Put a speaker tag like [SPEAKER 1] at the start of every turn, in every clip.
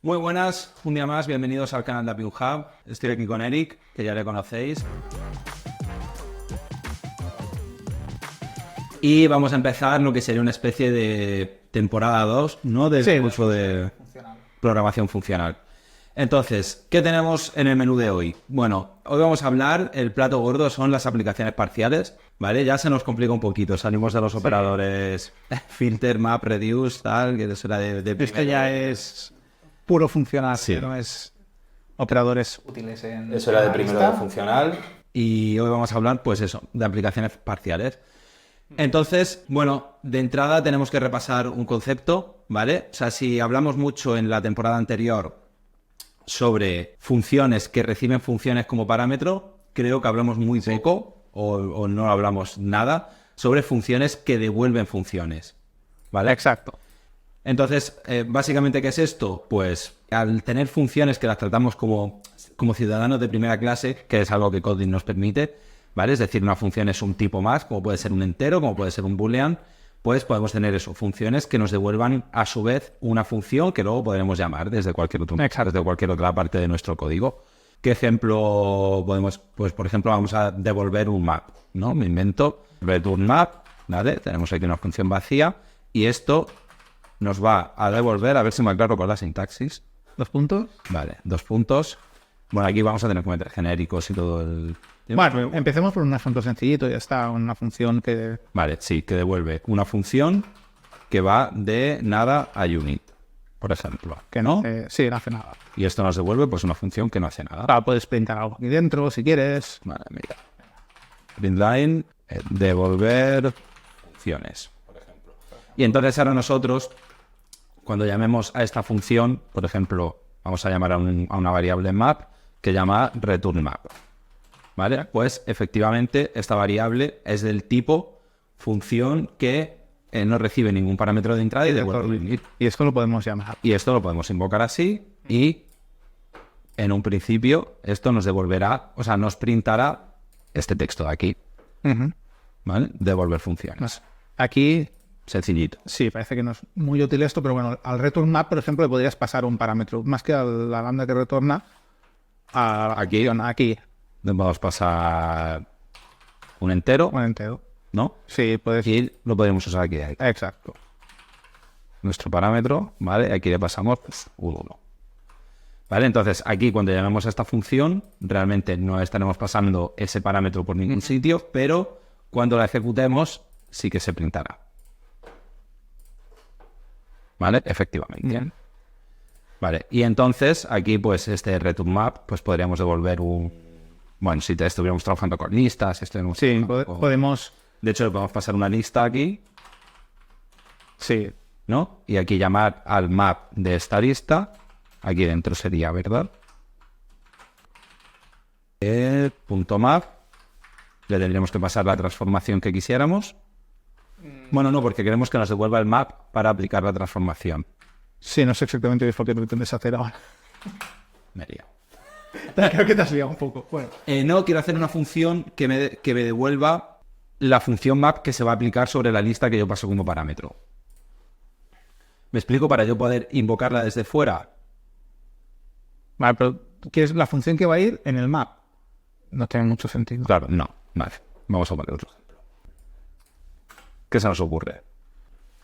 [SPEAKER 1] Muy buenas, un día más, bienvenidos al canal de Appium Hub. Estoy aquí con Eric, que ya le conocéis. Y vamos a empezar lo que sería una especie de temporada 2, ¿no? Del curso de programación funcional. Entonces, ¿qué tenemos en el menú de hoy? Bueno, hoy vamos a hablar, el plato gordo son las aplicaciones parciales, ¿vale? Ya se nos complica un poquito, salimos de los operadores filter, map, reduce, tal, que eso era de
[SPEAKER 2] Esto ya es puro funcional,
[SPEAKER 1] Sí.
[SPEAKER 2] no es operadores útiles en
[SPEAKER 1] Eso era de
[SPEAKER 2] la
[SPEAKER 1] primero
[SPEAKER 2] lista.
[SPEAKER 1] de funcional. Y hoy vamos a hablar, pues eso, de aplicaciones parciales. Entonces, bueno, de entrada tenemos que repasar un concepto, ¿vale? O sea, si hablamos mucho en la temporada anterior sobre funciones que reciben funciones como parámetro, creo que hablamos muy poco o no hablamos nada sobre funciones que devuelven funciones, ¿vale?
[SPEAKER 2] Exacto.
[SPEAKER 1] Entonces, básicamente, ¿qué es esto? Pues al tener funciones que las tratamos como ciudadanos de primera clase, que es algo que Kotlin nos permite, ¿vale? Es decir, una función es un tipo más, como puede ser un entero, como puede ser un boolean, pues podemos tener eso, funciones que nos devuelvan a su vez una función que luego podremos llamar desde cualquier otra parte de nuestro código. ¿Qué ejemplo podemos? Pues, por ejemplo, vamos a devolver un map, ¿no? Me invento return map, ¿vale? Tenemos aquí una función vacía y esto nos va a devolver, a ver si me aclaro con la sintaxis.
[SPEAKER 2] ¿Dos puntos?
[SPEAKER 1] Vale, 2 puntos. Bueno, aquí vamos a tener que meter genéricos y todo el...
[SPEAKER 2] Bueno, empecemos por un ejemplo sencillito, ya está, una función que...
[SPEAKER 1] Vale, sí, que devuelve una función que va de nada a unit, por ejemplo.
[SPEAKER 2] que no sí, no hace nada.
[SPEAKER 1] Y esto nos devuelve pues una función que no hace nada.
[SPEAKER 2] Claro, puedes printar algo aquí dentro si quieres.
[SPEAKER 1] Vale, mira. Printline, devolver funciones, por ejemplo. Y entonces ahora nosotros, cuando llamemos a esta función, por ejemplo, vamos a llamar a una variable map que llama return map. ¿Vale? Pues efectivamente esta variable es del tipo función que no recibe ningún parámetro de entrada y devuelve un init.
[SPEAKER 2] Y esto lo podemos llamar.
[SPEAKER 1] Y esto lo podemos invocar así y en un principio esto nos devolverá, o sea, nos printará este texto de aquí,
[SPEAKER 2] Ujú.
[SPEAKER 1] ¿vale? Devolver funciones.
[SPEAKER 2] Aquí,
[SPEAKER 1] Sencillito.
[SPEAKER 2] sí, parece que no es muy útil esto, pero bueno, al return map, por ejemplo, le podrías pasar un parámetro. Más que a la lambda que retorna, aquí.
[SPEAKER 1] Le podemos pasar un entero,
[SPEAKER 2] Un entero.
[SPEAKER 1] ¿no?
[SPEAKER 2] Sí, puedes...
[SPEAKER 1] Y lo podemos usar aquí.
[SPEAKER 2] Exacto.
[SPEAKER 1] Nuestro parámetro, ¿vale? Aquí le pasamos pues, un 1. ¿Vale? Entonces, aquí cuando llamemos a esta función, realmente no estaremos pasando ese parámetro por ningún sitio, pero cuando la ejecutemos, sí que se printará. ¿Vale? Efectivamente. Vale, y entonces, aquí, pues, este return map, pues podríamos devolver un... Bueno, si estuviéramos trabajando con listas,
[SPEAKER 2] Sí, podemos...
[SPEAKER 1] De hecho, le podemos pasar una lista aquí,
[SPEAKER 2] Sí,
[SPEAKER 1] ¿no? Y aquí llamar al map de esta lista. Aquí dentro sería, ¿verdad? El punto map. Le tendríamos que pasar la transformación que quisiéramos. Bueno, no, porque queremos que nos devuelva el map para aplicar la transformación.
[SPEAKER 2] sí, no sé exactamente qué es lo que pretendes hacer ahora.
[SPEAKER 1] Me lío.
[SPEAKER 2] Creo que te has liado un poco. Bueno,
[SPEAKER 1] No, quiero hacer una función que me devuelva la función map que se va a aplicar sobre la lista que yo paso como parámetro. ¿Me explico? Para yo poder invocarla desde fuera.
[SPEAKER 2] vale, pero ¿quieres la función que va a ir en el map? No tiene mucho sentido.
[SPEAKER 1] Claro, no. Vale, vamos a poner otro ejemplo. ¿Qué se nos ocurre?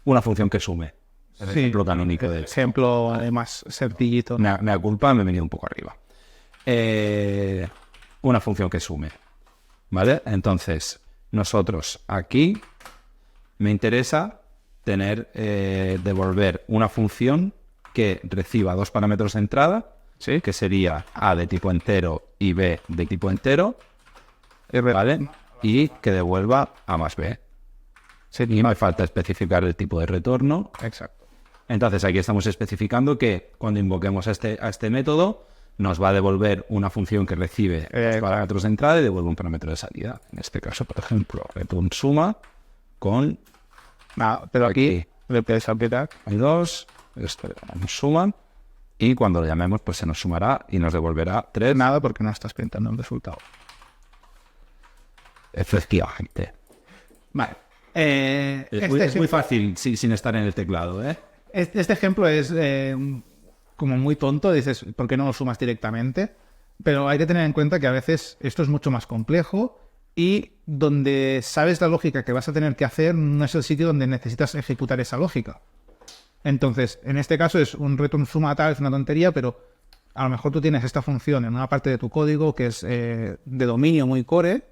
[SPEAKER 1] Una función que sume. El
[SPEAKER 2] Sí.
[SPEAKER 1] ejemplo canónico de
[SPEAKER 2] Ejemplo más sencillito.
[SPEAKER 1] me da culpa, me he venido un poco arriba. Una función que sume. ¿Vale? Entonces, nosotros aquí me interesa tener, devolver una función que reciba 2 parámetros de entrada,
[SPEAKER 2] Sí.
[SPEAKER 1] que sería A de tipo entero y B de tipo entero, ¿vale? Y que devuelva A más B. Y no hace falta especificar el tipo de retorno.
[SPEAKER 2] Exacto.
[SPEAKER 1] Entonces aquí estamos especificando que cuando invoquemos a este método nos va a devolver una función que recibe los parámetros de entrada y devuelve un parámetro de salida. En este caso, por ejemplo, return suma con
[SPEAKER 2] Nada, pero aquí le puedes aplicar.
[SPEAKER 1] hay 2, esto le damos suma y cuando lo llamemos pues se nos sumará y nos devolverá 3.
[SPEAKER 2] Nada porque no estás printando el resultado.
[SPEAKER 1] Efectivamente.
[SPEAKER 2] Vale.
[SPEAKER 1] Es muy fácil sin estar en el teclado, ¿eh?
[SPEAKER 2] Este ejemplo es como muy tonto, dices, ¿por qué no lo sumas directamente? Pero hay que tener en cuenta que a veces esto es mucho más complejo y donde sabes la lógica que vas a tener que hacer no es el sitio donde necesitas ejecutar esa lógica. Entonces, en este caso es un return suma tal, es una tontería, pero a lo mejor tú tienes esta función en una parte de tu código que es de dominio muy core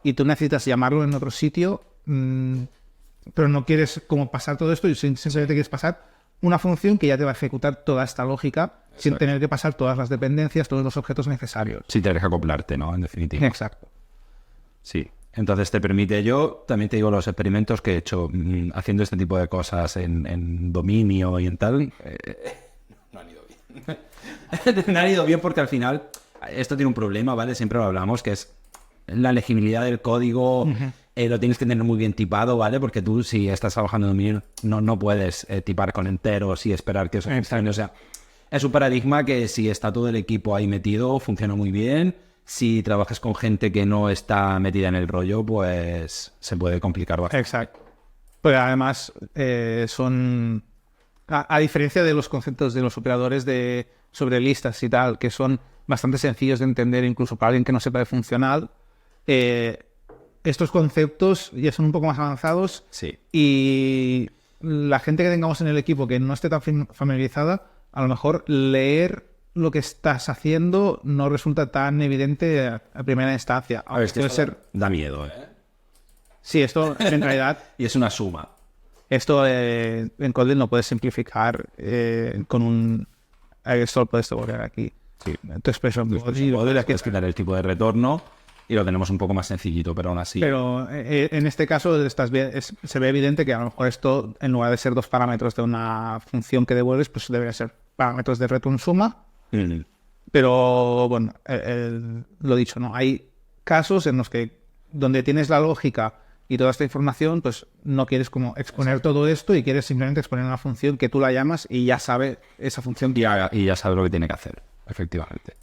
[SPEAKER 2] y tú necesitas llamarlo en otro sitio, pero no quieres como pasar todo esto y simplemente quieres pasar una función que ya te va a ejecutar toda esta lógica sin tener que pasar todas las dependencias, todos los objetos necesarios.
[SPEAKER 1] Sí, tienes que acoplarte, ¿no? En definitiva.
[SPEAKER 2] Exacto.
[SPEAKER 1] Sí. Entonces te permite, yo también te digo los experimentos que he hecho haciendo este tipo de cosas en dominio y en tal. No han ido bien. No han ido bien porque al final esto tiene un problema, ¿vale? Siempre lo hablamos, que es la legibilidad del código. Lo tienes que tener muy bien tipado, ¿vale? Porque tú, si estás trabajando en dominio, no puedes tipar con enteros y esperar que eso funcione. O sea, es un paradigma que si está todo el equipo ahí metido, funciona muy bien. Si trabajas con gente que no está metida en el rollo, pues se puede complicar bastante.
[SPEAKER 2] Exacto. Pero además son... A diferencia de los conceptos de los operadores sobre listas y tal, que son bastante sencillos de entender incluso para alguien que no sepa de funcional, estos conceptos ya son un poco más avanzados.
[SPEAKER 1] Sí.
[SPEAKER 2] Y la gente que tengamos en el equipo que no esté tan familiarizada, a lo mejor leer lo que estás haciendo no resulta tan evidente a primera instancia.
[SPEAKER 1] A ver, es que da miedo, ¿eh?
[SPEAKER 2] Sí, esto en realidad...
[SPEAKER 1] Y es una suma.
[SPEAKER 2] Esto en Kotlin lo puedes simplificar con un... Esto lo puedes devolver aquí.
[SPEAKER 1] Sí.
[SPEAKER 2] Tu expression
[SPEAKER 1] Podrías quitar el tipo de retorno y lo tenemos un poco más sencillito, pero aún así.
[SPEAKER 2] Pero en este caso se ve evidente que a lo mejor esto, en lugar de ser 2 parámetros de una función que devuelves, pues debería ser parámetros de return suma. Pero bueno, lo dicho, ¿no? Hay casos en los que donde tienes la lógica y toda esta información, pues no quieres como exponer todo esto y quieres simplemente exponer una función que tú la llamas y ya sabe esa función.
[SPEAKER 1] Y ya sabe lo que tiene que hacer, efectivamente.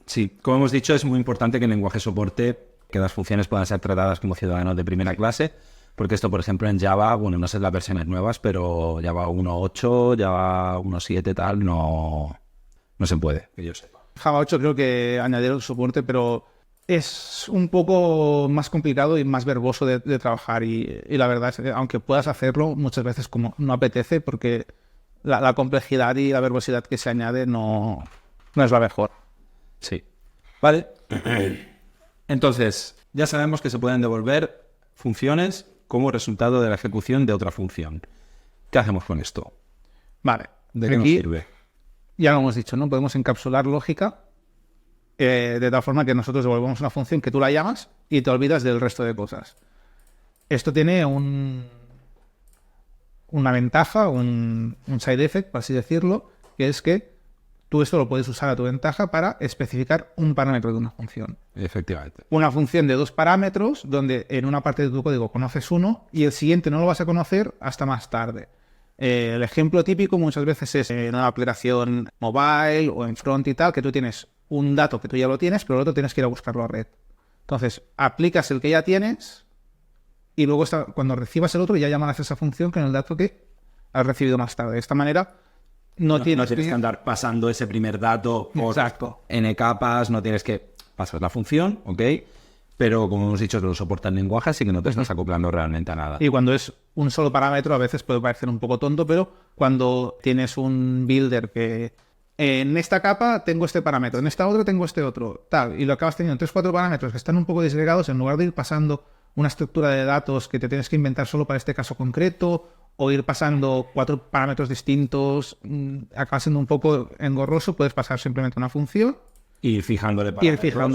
[SPEAKER 1] Sí, como hemos dicho, es muy importante que el lenguaje soporte que las funciones puedan ser tratadas como ciudadanos de primera clase, porque esto, por ejemplo, en Java, bueno, no sé las versiones nuevas, pero Java 1.8, Java 1.7, tal, no se puede, que yo sepa.
[SPEAKER 2] Java 8 creo que añadieron soporte, pero es un poco más complicado y más verboso de trabajar y la verdad es que aunque puedas hacerlo, muchas veces como no apetece porque la complejidad y la verbosidad que se añade no es la mejor.
[SPEAKER 1] Sí. Vale. Entonces, ya sabemos que se pueden devolver funciones como resultado de la ejecución de otra función. ¿Qué hacemos con esto?
[SPEAKER 2] Vale.
[SPEAKER 1] ¿De qué nos sirve?
[SPEAKER 2] Ya lo hemos dicho, ¿no? Podemos encapsular lógica de tal forma que nosotros devolvemos una función que tú la llamas y te olvidas del resto de cosas. Esto tiene una ventaja, un side effect, por así decirlo, que es que tú esto lo puedes usar a tu ventaja para especificar un parámetro de una función.
[SPEAKER 1] Efectivamente.
[SPEAKER 2] Una función de 2 parámetros donde en una parte de tu código conoces uno y el siguiente no lo vas a conocer hasta más tarde. El ejemplo típico muchas veces es en una aplicación mobile o en front y tal, que tú tienes un dato que tú ya lo tienes, pero el otro tienes que ir a buscarlo a red. Entonces, aplicas el que ya tienes y luego cuando recibas el otro ya llamarás a esa función con el dato que has recibido más tarde. De esta manera no tienes
[SPEAKER 1] que andar pasando ese primer dato por n capas, no tienes que pasar la función, ¿ok? Pero como hemos dicho, que lo soporta el lenguaje, así que no te estás acoplando realmente a nada.
[SPEAKER 2] Y cuando es un solo parámetro, a veces puede parecer un poco tonto, pero cuando tienes un builder que en esta capa tengo este parámetro, en esta otra tengo este otro, tal, y lo acabas teniendo 3-4 parámetros que están un poco disgregados, en lugar de ir pasando una estructura de datos que te tienes que inventar solo para este caso concreto, o ir pasando 4 parámetros distintos, acaba siendo un poco engorroso, puedes pasar simplemente una función.
[SPEAKER 1] Ir fijando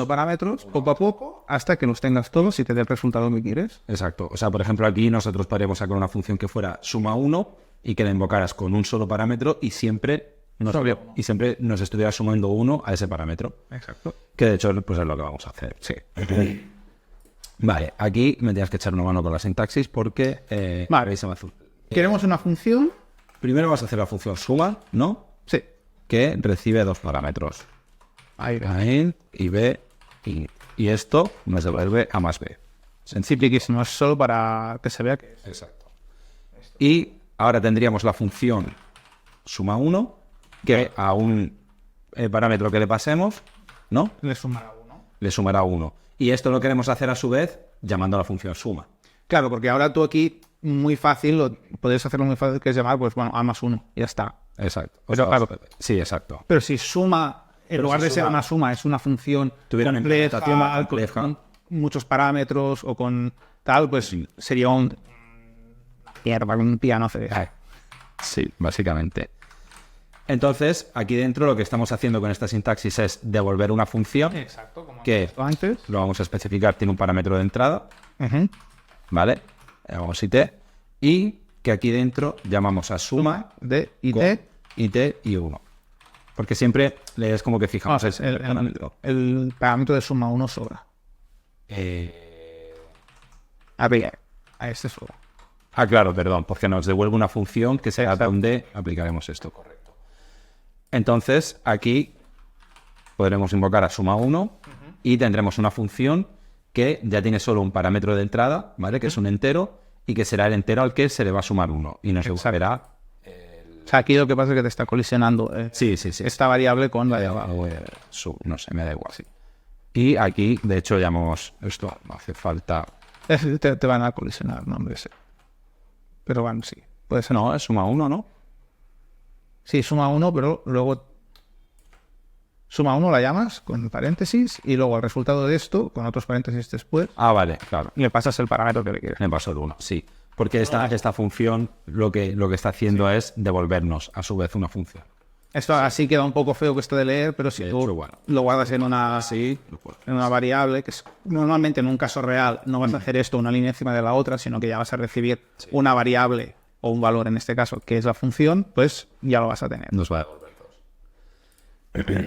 [SPEAKER 2] parámetros poco a poco hasta que los tengas todos y te dé el resultado que quieres.
[SPEAKER 1] Exacto. O sea, por ejemplo, aquí nosotros podríamos sacar una función que fuera suma 1 y que la invocaras con un solo parámetro y siempre nos estuviera sumando 1 a ese parámetro.
[SPEAKER 2] Exacto.
[SPEAKER 1] Que de hecho pues es lo que vamos a hacer. Sí. Vale, aquí me tienes que echar una mano con la sintaxis porque...
[SPEAKER 2] vale. Queremos una función.
[SPEAKER 1] Primero vas a hacer la función suma, ¿no?
[SPEAKER 2] Sí.
[SPEAKER 1] Que recibe 2 parámetros. A y B y esto nos devuelve A más B.
[SPEAKER 2] Simpliquísimo, es solo para que se vea que es.
[SPEAKER 1] Exacto. Y ahora tendríamos la función suma 1, que a un parámetro que le pasemos, ¿no?
[SPEAKER 2] Le sumará 1.
[SPEAKER 1] Le sumará 1. Y esto lo queremos hacer a su vez llamando a la función suma.
[SPEAKER 2] Claro, porque ahora tú aquí, muy fácil, podéis hacerlo muy fácil, que es llamar, pues bueno, a más 1, y ya está.
[SPEAKER 1] Exacto.
[SPEAKER 2] Pero, claro,
[SPEAKER 1] Sí, exacto.
[SPEAKER 2] pero si suma, en lugar de ser una suma, es una función
[SPEAKER 1] Tuviera una
[SPEAKER 2] compleja,
[SPEAKER 1] implementación
[SPEAKER 2] con
[SPEAKER 1] compleja.
[SPEAKER 2] muchos parámetros o con tal, pues sería una mierda, un piano CD.
[SPEAKER 1] Sí, básicamente. Entonces, aquí dentro lo que estamos haciendo con esta sintaxis es devolver una función
[SPEAKER 2] Exacto, como
[SPEAKER 1] que
[SPEAKER 2] hemos visto antes.
[SPEAKER 1] lo vamos a especificar, tiene un parámetro de entrada,
[SPEAKER 2] Ujú.
[SPEAKER 1] ¿vale? Llamamos IT, y que aquí dentro llamamos a suma
[SPEAKER 2] De
[SPEAKER 1] con
[SPEAKER 2] IT.
[SPEAKER 1] IT y 1. Porque siempre es como que fijamos
[SPEAKER 2] Vamos,
[SPEAKER 1] el parámetro.
[SPEAKER 2] el parámetro de suma 1 sobra. A ver, a este sobra.
[SPEAKER 1] Claro, perdón, porque nos devuelve una función que será donde aplicaremos esto, correcto. Entonces, aquí podremos invocar a suma 1 y tendremos una función que ya tiene solo un parámetro de entrada, ¿vale? Que es un entero y que será el entero al que se le va a sumar 1 y nos devolverá.
[SPEAKER 2] O sea, aquí lo que pasa es que te está colisionando
[SPEAKER 1] Sí.
[SPEAKER 2] esta variable con la de abajo.
[SPEAKER 1] No sé, me da igual. Sí. Y aquí, de hecho, llamamos esto, no hace falta.
[SPEAKER 2] Te van a colisionar, no, hombre, sí. Pero bueno, sí. Puede ser.
[SPEAKER 1] No, es suma 1, ¿no?
[SPEAKER 2] Sí, suma 1, pero luego suma 1 la llamas con paréntesis y luego el resultado de esto, con otros paréntesis después,
[SPEAKER 1] Vale, claro.
[SPEAKER 2] le pasas el parámetro que le quieres.
[SPEAKER 1] Me pasó el 1, sí. Porque esta función lo que está haciendo es devolvernos a su vez una función.
[SPEAKER 2] Esto así queda un poco feo que esto de leer, pero si
[SPEAKER 1] De
[SPEAKER 2] tú
[SPEAKER 1] hecho, bueno.
[SPEAKER 2] lo guardas en una,
[SPEAKER 1] Sí,
[SPEAKER 2] en una variable, que es, normalmente en un caso real no vas a hacer esto una línea encima de la otra, sino que ya vas a recibir una variable o un valor en este caso, que es la función, pues ya lo vas a tener.
[SPEAKER 1] nos va a devolver dos.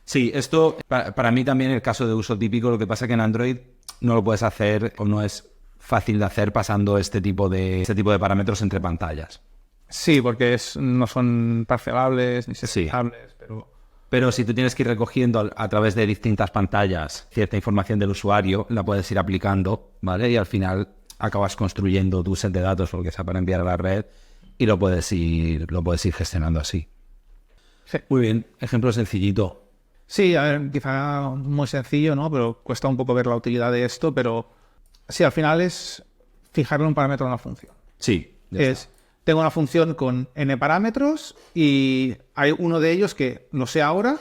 [SPEAKER 1] Sí, esto para mí también el caso de uso típico, lo que pasa que en Android no lo puedes hacer o no es fácil de hacer pasando este tipo de parámetros entre pantallas.
[SPEAKER 2] Sí, porque no son parcelables ni
[SPEAKER 1] Sí.
[SPEAKER 2] seccionables,
[SPEAKER 1] Pero si tú tienes que ir recogiendo a través de distintas pantallas cierta información del usuario, la puedes ir aplicando, ¿vale? Y al final acabas construyendo tu set de datos, lo que sea, para enviar a la red y lo puedes ir gestionando así.
[SPEAKER 2] Sí.
[SPEAKER 1] Muy bien, ejemplo sencillito.
[SPEAKER 2] Sí, a ver, quizá muy sencillo, ¿no? Pero cuesta un poco ver la utilidad de esto, pero sí, al final es fijarle un parámetro a una función.
[SPEAKER 1] Sí,
[SPEAKER 2] Tengo una función con n parámetros y hay uno de ellos que lo sé ahora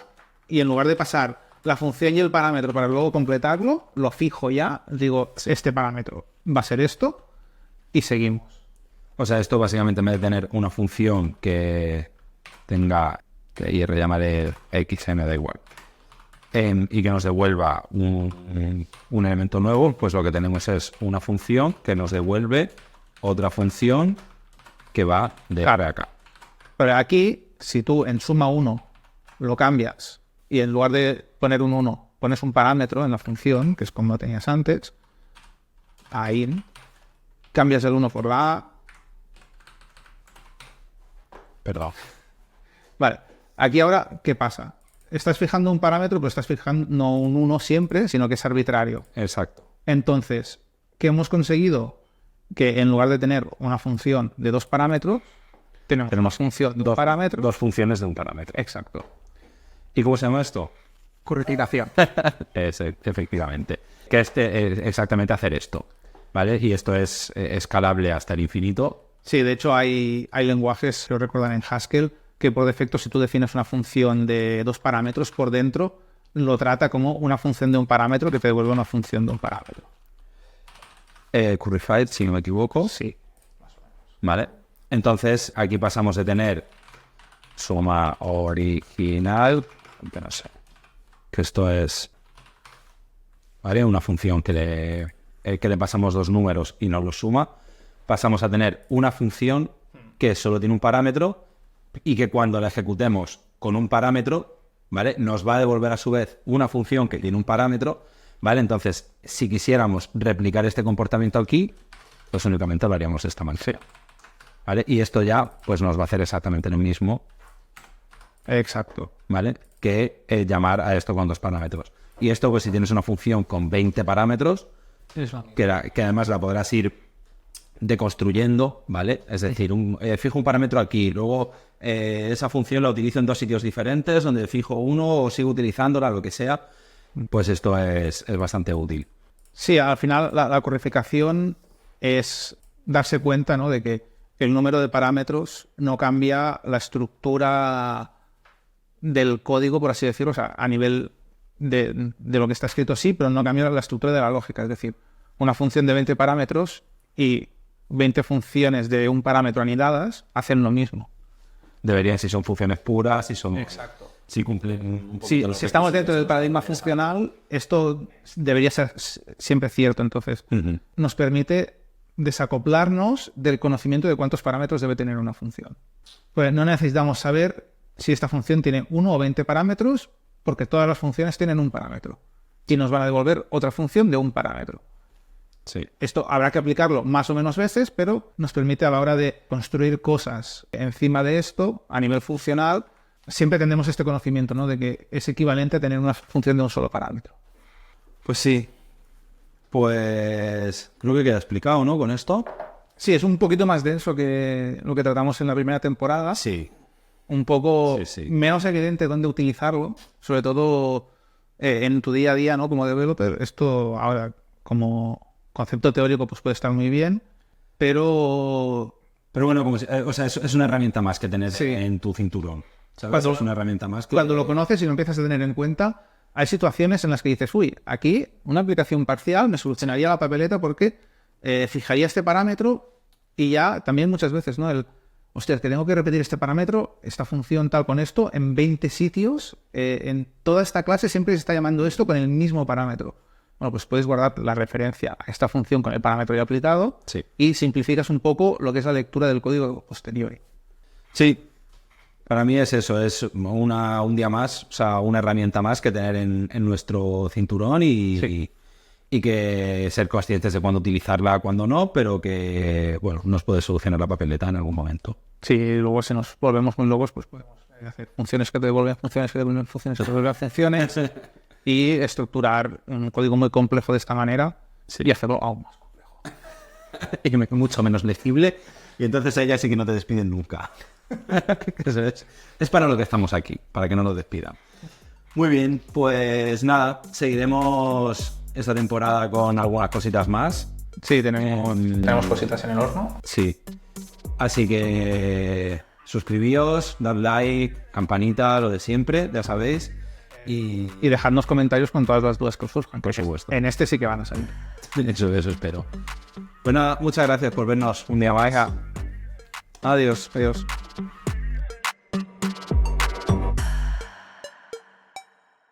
[SPEAKER 2] y en lugar de pasar la función y el parámetro para luego completarlo, lo fijo ya, digo, este parámetro va a ser esto y seguimos.
[SPEAKER 1] O sea, esto básicamente en vez de tener una función que tenga, que y llamaré xn, da igual, y que nos devuelva un elemento nuevo, pues lo que tenemos es una función que nos devuelve otra función que va de acá.
[SPEAKER 2] Pero aquí, si tú en suma 1 lo cambias y en lugar de poner un 1 pones un parámetro en la función, que es como lo tenías antes, ahí cambias el 1 por la A.
[SPEAKER 1] Perdón.
[SPEAKER 2] Vale, aquí ahora, ¿qué pasa? Estás fijando un parámetro, pero estás fijando no un 1 siempre, sino que es arbitrario.
[SPEAKER 1] Exacto.
[SPEAKER 2] Entonces, ¿qué hemos conseguido? Que en lugar de tener una función de 2 parámetros, tenemos una función de 2 parámetros.
[SPEAKER 1] Dos funciones de un parámetro.
[SPEAKER 2] Exacto.
[SPEAKER 1] ¿Y cómo se llama esto?
[SPEAKER 2] Curritización.
[SPEAKER 1] Efectivamente. Que es exactamente hacer esto, ¿vale? Y esto es escalable hasta el infinito.
[SPEAKER 2] Sí, de hecho hay lenguajes, lo recuerdan en Haskell, que por defecto si tú defines una función de 2 parámetros por dentro, lo trata como una función de un parámetro que te devuelve una función de un parámetro.
[SPEAKER 1] Currified, si no me equivoco.
[SPEAKER 2] Sí.
[SPEAKER 1] ¿Vale? Entonces, aquí pasamos de tener suma original, que no sé, que esto es, ¿vale? Una función que le pasamos 2 números y nos los suma. Pasamos a tener una función que solo tiene un parámetro y que cuando la ejecutemos con un parámetro, ¿vale? Nos va a devolver a su vez una función que tiene un parámetro, ¿vale? Entonces, si quisiéramos replicar este comportamiento aquí, pues únicamente lo haríamos de esta manera, ¿vale? Y esto ya, pues nos va a hacer exactamente lo mismo,
[SPEAKER 2] Exacto.
[SPEAKER 1] ¿vale? Que llamar a esto con 2 parámetros. Y esto, pues si tienes una función con 20 parámetros, que además la podrás ir deconstruyendo, ¿vale? Es decir, fijo un parámetro aquí, luego esa función la utilizo en 2 sitios diferentes, donde fijo uno o sigo utilizándola, lo que sea, pues esto es bastante útil.
[SPEAKER 2] Sí, al final la codificación es darse cuenta, ¿no?, de que el número de parámetros no cambia la estructura del código, por así decirlo, o sea, a nivel de lo que está escrito sí, pero no cambia la estructura de la lógica. Es decir, una función de 20 parámetros y 20 funciones de un parámetro anidadas hacen lo mismo.
[SPEAKER 1] Deberían, si son funciones puras, si son...
[SPEAKER 2] Exacto.
[SPEAKER 1] Si cumplen un
[SPEAKER 2] Sí, si estamos dentro del paradigma funcional, esto debería ser siempre cierto. Entonces, nos permite desacoplarnos del conocimiento de cuántos parámetros debe tener una función. Pues no necesitamos saber si esta función tiene 1 o 20 parámetros, porque todas las funciones tienen un parámetro. Y nos van a devolver otra función de un parámetro.
[SPEAKER 1] Sí.
[SPEAKER 2] Esto habrá que aplicarlo más o menos veces, pero nos permite a la hora de construir cosas encima de esto, a nivel funcional, siempre tendremos este conocimiento, ¿no?, de que es equivalente a tener una función de un solo parámetro.
[SPEAKER 1] Pues sí. Pues creo que queda explicado, ¿no?, con esto.
[SPEAKER 2] Sí, es un poquito más denso que lo que tratamos en la primera temporada.
[SPEAKER 1] Sí.
[SPEAKER 2] Un poco
[SPEAKER 1] Sí.
[SPEAKER 2] menos evidente dónde utilizarlo, sobre todo en tu día a día, ¿no?, como developer. Esto ahora, como concepto teórico, pues puede estar muy bien, pero
[SPEAKER 1] bueno, o sea, es una herramienta más que tener
[SPEAKER 2] Sí.
[SPEAKER 1] en tu cinturón. ¿Sabes? Es una herramienta más que...
[SPEAKER 2] cuando lo conoces y lo empiezas a tener en cuenta, hay situaciones en las que dices, uy, aquí una aplicación parcial me solucionaría la papeleta porque fijaría este parámetro y ya también muchas veces, ¿no?, hostia, que tengo que repetir este parámetro, esta función tal con esto, en 20 sitios, en toda esta clase siempre se está llamando esto con el mismo parámetro. Bueno, pues puedes guardar la referencia a esta función con el parámetro ya aplicado
[SPEAKER 1] Sí.
[SPEAKER 2] y simplificas un poco lo que es la lectura del código posterior.
[SPEAKER 1] Sí. Para mí es eso, es un día más, o sea, una herramienta más que tener en nuestro cinturón y que ser conscientes de cuándo utilizarla, cuándo no, pero que, bueno, nos puede solucionar la papeleta en algún momento.
[SPEAKER 2] Si luego se nos volvemos muy locos, pues podemos hacer funciones que te devuelven funciones, que te devuelven funciones, que te devuelven funciones y estructurar un código muy complejo de esta manera y hacerlo aún más complejo.
[SPEAKER 1] Y mucho menos legible, y entonces a ella sí que no te despiden nunca. Eso es para lo que estamos aquí, para que no nos despidan. Muy bien, pues nada, seguiremos esta temporada con algunas cositas más.
[SPEAKER 2] Sí, tenemos cositas en el horno.
[SPEAKER 1] Sí. Así que suscribíos, dad like, campanita, lo de siempre, ya sabéis. Y
[SPEAKER 2] dejadnos comentarios con todas las dudas que os surjan.
[SPEAKER 1] Por supuesto.
[SPEAKER 2] En este sí que van a salir.
[SPEAKER 1] eso espero. Pues nada, muchas gracias por vernos un día más.
[SPEAKER 2] Adiós.